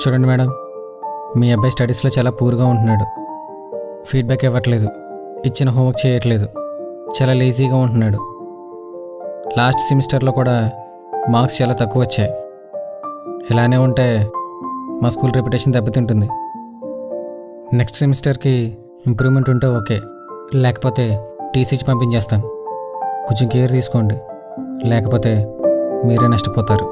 చూడండి మేడం, మీ అబ్బాయి స్టడీస్లో చాలా పూర్గా ఉంటున్నాడు. ఫీడ్బ్యాక్ ఇవ్వట్లేదు, ఇచ్చిన హోంవర్క్ చేయట్లేదు, చాలా లేజీగా ఉంటున్నాడు. లాస్ట్ సెమిస్టర్లో కూడా మార్క్స్ చాలా తక్కువ వచ్చాయి. ఇలానే ఉంటే మా స్కూల్ రెప్యుటేషన్ దెబ్బతింటుంది. నెక్స్ట్ సెమిస్టర్కి ఇంప్రూవ్మెంట్ ఉంటే ఓకే, లేకపోతే టీసీ ఇచ్చి పంపించేస్తాను. కొంచెం కేర్ తీసుకోండి, లేకపోతే మీరే నష్టపోతారు.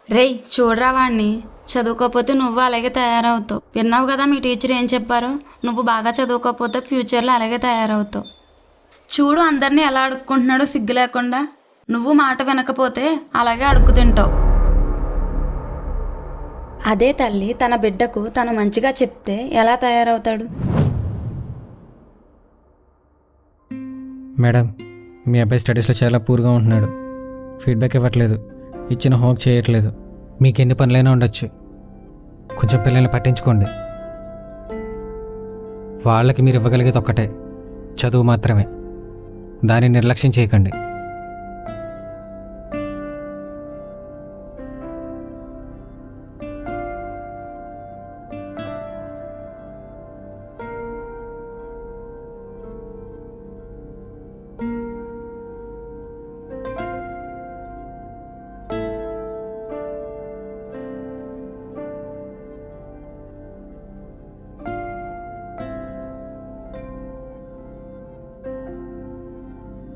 రేయ్ చూడరా వాడిని, చదువుకోకపోతే నువ్వు అలాగే తయారవుతావు. విన్నావు కదా మీ టీచర్ ఏం చెప్పారు, నువ్వు బాగా చదువుకోకపోతే ఫ్యూచర్లో అలాగే తయారవుతావు. చూడు అందరినీ ఎలా అడుక్కుంటున్నాడో సిగ్గు లేకుండా. నువ్వు మాట వినకపోతే అలాగే అడుక్కు తింటావు. అదే తల్లి తన బిడ్డకు తను మంచిగా చెప్తే ఎలా తయారవుతాడు? మేడం, మీ అబ్బాయి స్టడీస్లో చాలా పూర్గా ఉంటున్నాడు. ఫీడ్బ్యాక్ ఇవ్వట్లేదు, ఇచ్చిన హోంవర్క్ చేయట్లేదు. మీకు ఎన్ని పనులైనా ఉండొచ్చు, కొంచెం పిల్లల్ని పట్టించుకోండి. వాళ్ళకి మీరు ఇవ్వగలిగేది ఒక్కటే, చదువు మాత్రమే. దాన్ని నిర్లక్ష్యం చేయకండి.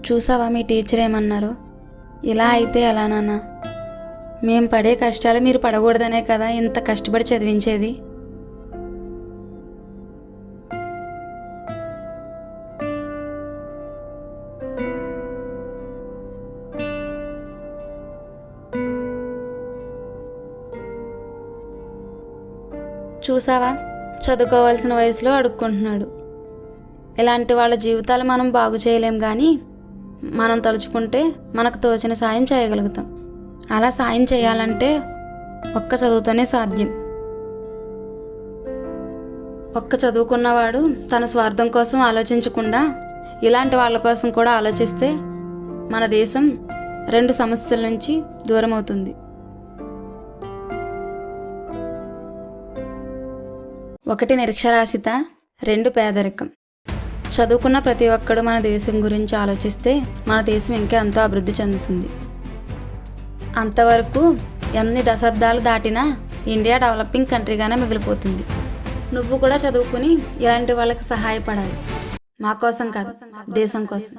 చూసావా మీ టీచర్ ఏమన్నారు? ఇలా అయితే ఎలా నాన్న? మేం పడే కష్టాలు మీరు పడకూడదనే కదా ఇంత కష్టపడి చదివించేది. చూసావా, చదువుకోవాల్సిన వయసులో అడుక్కుంటున్నాడు. ఇలాంటి వాళ్ళ జీవితాలు మనం బాగు చేయలేం, కానీ మనం తలుచుకుంటే మనకు తోచిన సాయం చేయగలుగుతాం. అలా సాయం చేయాలంటే ఒక్క చదువుతోనే సాధ్యం. ఒక్క చదువుకున్నవాడు తన స్వార్థం కోసం ఆలోచించకుండా ఇలాంటి వాళ్ళ కోసం కూడా ఆలోచిస్తే మన దేశం 2 సమస్యల నుంచి దూరం అవుతుంది. 1 నిరక్షరాస్యత, 2 పేదరికం. చదువుకున్న ప్రతి ఒక్కడు మన దేశం గురించి ఆలోచిస్తే మన దేశం ఇంకా ఎంతో అభివృద్ధి చెందుతుంది. అంతవరకు ఎన్ని దశాబ్దాలు దాటినా ఇండియా డెవలపింగ్ కంట్రీగానే మిగిలిపోతుంది. నువ్వు కూడా చదువుకుని ఇలాంటి వాళ్ళకి సహాయపడాలి. మా కోసం కాదు, దేశం కోసం.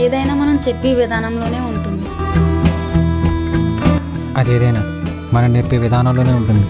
ఏదైనా మనం చెప్పే విధానంలోనే ఉంటుంది. అదేదైనా మనం నేర్పే విధానంలోనే ఉంటుంది.